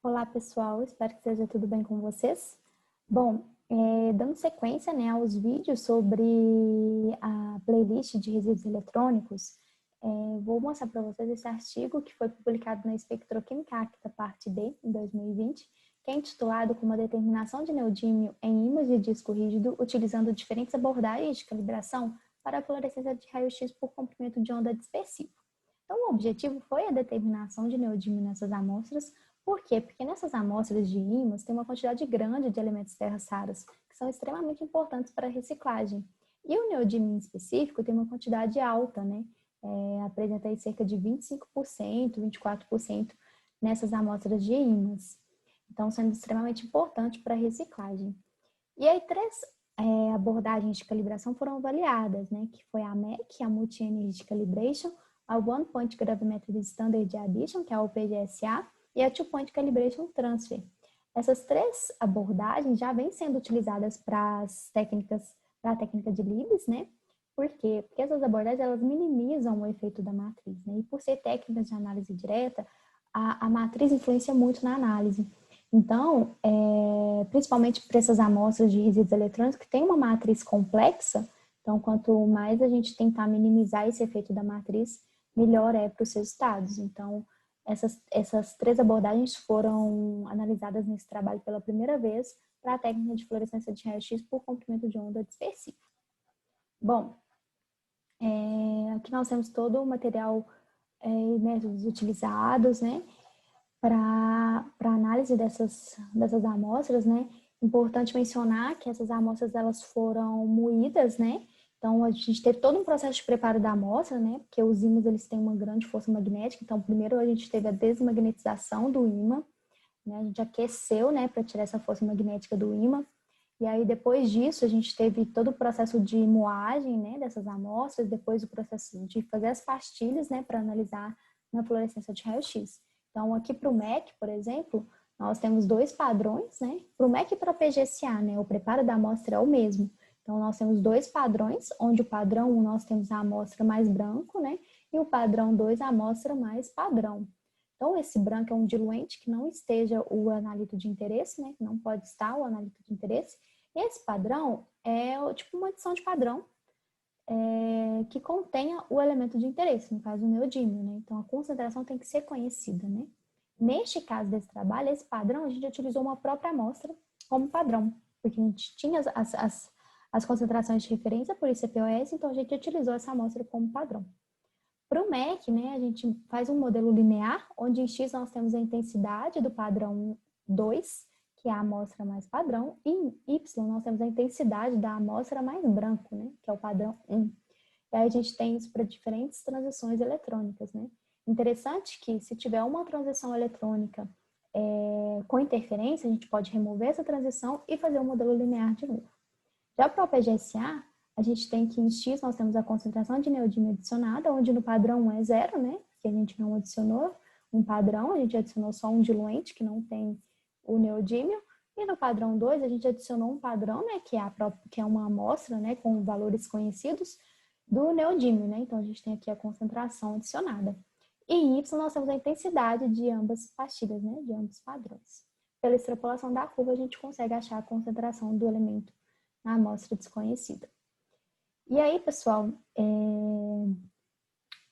Olá, pessoal. Espero que esteja tudo bem com vocês. Bom, dando sequência, né, aos vídeos sobre a playlist de resíduos eletrônicos, vou mostrar para vocês esse artigo que foi publicado na Espectroquímica Acta, parte D, em 2020, que é intitulado como a determinação de neodímio em ímãs de disco rígido utilizando diferentes abordagens de calibração para a fluorescência de raio-x por comprimento de onda dispersivo. Então, o objetivo foi a determinação de neodímio nessas amostras. Por quê? Porque nessas amostras de ímãs tem uma quantidade grande de elementos terras raras, que são extremamente importantes para a reciclagem. E o neodímio em específico tem uma quantidade alta, né? Apresenta aí cerca de 25%, 24% nessas amostras de ímãs. Então, sendo extremamente importante para a reciclagem. E aí, três abordagens de calibração foram avaliadas, né? Que foi a MEC, a Multi-Energy Calibration, a One Point Gravimetric Standard Addition, que é a OPGSA, e a Two Point Calibration Transfer. Essas três abordagens já vêm sendo utilizadas para a técnica de Libes, né? Por quê? Porque essas abordagens elas minimizam o efeito da matriz, né? E por ser técnicas de análise direta, a matriz influencia muito na análise. Então, principalmente para essas amostras de resíduos eletrônicos que tem uma matriz complexa, então quanto mais a gente tentar minimizar esse efeito da matriz, melhor é para os resultados. Então, essas três abordagens foram analisadas nesse trabalho pela primeira vez para a técnica de fluorescência de raio-x por comprimento de onda dispersivo. Bom, aqui nós temos todo o material e métodos utilizados, né, para análise dessas amostras, né. Importante mencionar que essas amostras elas foram moídas, né. Então, a gente teve todo um processo de preparo da amostra, né, porque os ímãs eles têm uma grande força magnética. Então, primeiro a gente teve a desmagnetização do ímã, né, a gente aqueceu, né, para tirar essa força magnética do ímã. E aí, depois disso, a gente teve todo o processo de moagem, né, dessas amostras, depois o processo de fazer as pastilhas, né, para analisar na fluorescência de raio-x. Então, aqui para o MEC, por exemplo, nós temos dois padrões, né? Para o MEC e para o PGSA, né? O preparo da amostra é o mesmo. Então, nós temos dois padrões, onde o padrão 1 nós temos a amostra mais branco, né? E o padrão 2 a amostra mais padrão. Então, esse branco é um diluente que não esteja o analito de interesse, né? Não pode estar o analito de interesse. Esse padrão é tipo uma adição de padrão que contenha o elemento de interesse, no caso o neodímio, né? Então, a concentração tem que ser conhecida, né? Neste caso desse trabalho, esse padrão, a gente utilizou uma própria amostra como padrão, porque a gente tinha as concentrações de referência por ICP-OS, então a gente utilizou essa amostra como padrão. Para o MEC, né, a gente faz um modelo linear, onde em X nós temos a intensidade do padrão 2, que é a amostra mais padrão, e em Y nós temos a intensidade da amostra mais branco, né, que é o padrão 1. E aí a gente tem isso para diferentes transições eletrônicas, né. Interessante que se tiver uma transição eletrônica com interferência, a gente pode remover essa transição e fazer um modelo linear de novo. Já para o PGSA, a gente tem que em X nós temos a concentração de neodímio adicionada, onde no padrão 1 é zero, né? Que a gente não adicionou um padrão, a gente adicionou só um diluente que não tem o neodímio. E no padrão 2 a gente adicionou um padrão, né? Que é uma amostra, né? Com valores conhecidos do neodímio, né? Então a gente tem aqui a concentração adicionada. E em Y nós temos a intensidade de ambas pastilhas, né? De ambos padrões. Pela extrapolação da curva a gente consegue achar a concentração do elemento na amostra desconhecida. E aí, pessoal,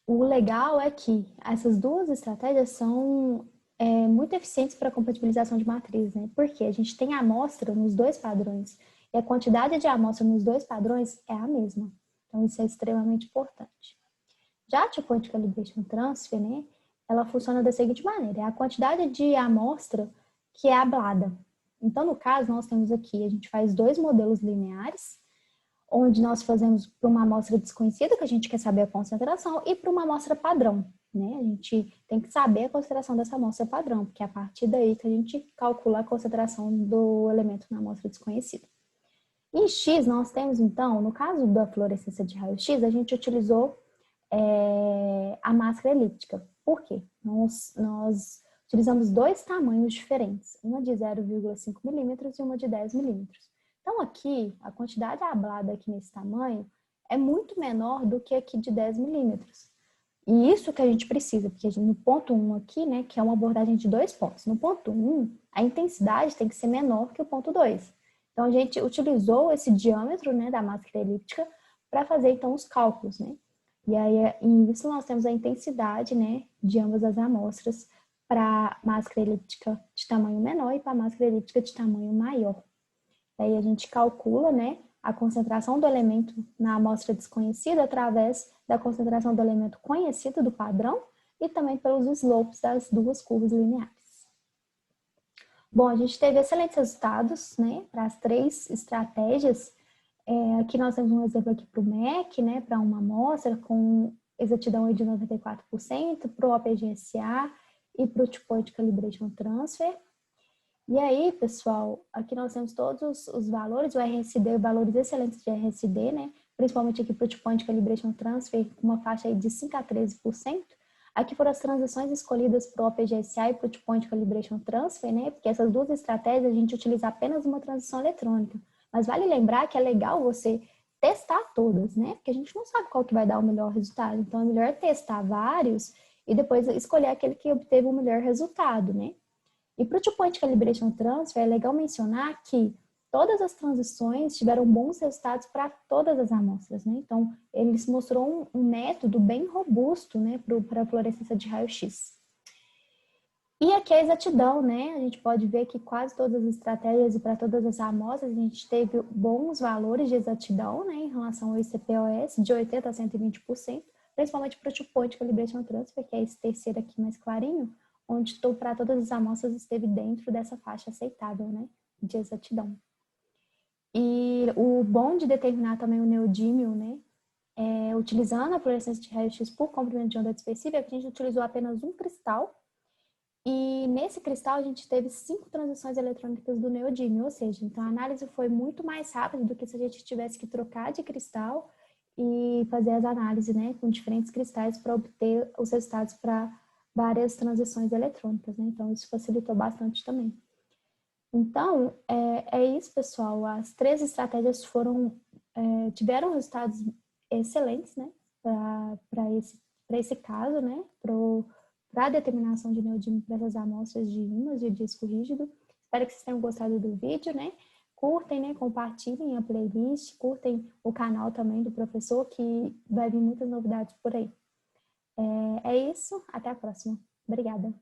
o legal é que essas duas estratégias são muito eficientes para a compatibilização de matriz, né? Porque a gente tem a amostra nos dois padrões e a quantidade de amostra nos dois padrões é a mesma. Então, isso é extremamente importante. Já a Two-Point Calibration Transfer, né? Ela funciona da seguinte maneira: é a quantidade de amostra que é ablada. Então, no caso, nós temos aqui, a gente faz dois modelos lineares, onde nós fazemos para uma amostra desconhecida, que a gente quer saber a concentração, e para uma amostra padrão, né? A gente tem que saber a concentração dessa amostra padrão, porque é a partir daí que a gente calcula a concentração do elemento na amostra desconhecida. Em X, nós temos, então, no caso da fluorescência de raio-x, a gente utilizou a máscara elíptica. Por quê? Nós utilizamos dois tamanhos diferentes, uma de 0,5 milímetros e uma de 10 milímetros. Então, aqui, a quantidade ablada aqui nesse tamanho é muito menor do que aqui de 10 milímetros. E isso que a gente precisa, porque no ponto 1 aqui, né, que é uma abordagem de 2 pontos. No ponto 1, a intensidade tem que ser menor que o ponto 2. Então, a gente utilizou esse diâmetro, né, da máscara elíptica para fazer, então, os cálculos, né? E aí, em isso, nós temos a intensidade, né, de ambas as amostras para máscara elíptica de tamanho menor e para máscara elíptica de tamanho maior. Aí a gente calcula, né, a concentração do elemento na amostra desconhecida através da concentração do elemento conhecido do padrão e também pelos slopes das duas curvas lineares. Bom, a gente teve excelentes resultados, né, para as 3 estratégias. Aqui nós temos um exemplo aqui para o MEC, né, para uma amostra com exatidão de 94%, para o OPGSA e para o Two-Point Calibration Transfer. E aí, pessoal, aqui nós temos todos os valores, o RSD, valores excelentes de RSD, né? Principalmente aqui para o Two-Point Calibration Transfer, com uma faixa aí de 5 a 13%. Aqui foram as transições escolhidas para o OPGSA e para o Two-Point Calibration Transfer, né? Porque essas duas estratégias a gente utiliza apenas uma transição eletrônica. Mas vale lembrar que é legal você testar todas, né? Porque a gente não sabe qual que vai dar o melhor resultado. Então, é melhor testar vários e depois escolher aquele que obteve o melhor resultado, né? E para o Two-Point Calibration Transfer, é legal mencionar que todas as transições tiveram bons resultados para todas as amostras, né? Então, eles mostrou um método bem robusto, né, para a fluorescência de raio-x. E aqui a exatidão, né? A gente pode ver que quase todas as estratégias e para todas as amostras a gente teve bons valores de exatidão, né, em relação ao ICP-OS, de 80% a 120%, principalmente para o Two-Point Calibration Transfer, que é esse terceiro aqui mais clarinho, onde para todas as amostras esteve dentro dessa faixa aceitável, né, de exatidão. E o bom de determinar também o neodímio, né, utilizando a fluorescência de raio-x por comprimento de onda dispersiva, é que a gente utilizou apenas um cristal. E nesse cristal a gente teve 5 transições eletrônicas do neodímio, ou seja, então a análise foi muito mais rápida do que se a gente tivesse que trocar de cristal e fazer as análises, né, com diferentes cristais para obter os resultados para várias transições eletrônicas, né? Então isso facilitou bastante também. Então, é isso, pessoal. As 3 estratégias tiveram resultados excelentes, né, para esse caso, né, para a determinação de neodímio para essas amostras de ímãs de disco rígido. Espero que vocês tenham gostado do vídeo, né? Curtem, né? Compartilhem a playlist, curtem o canal também do professor, que vai vir muitas novidades por aí. É isso, até a próxima. Obrigada.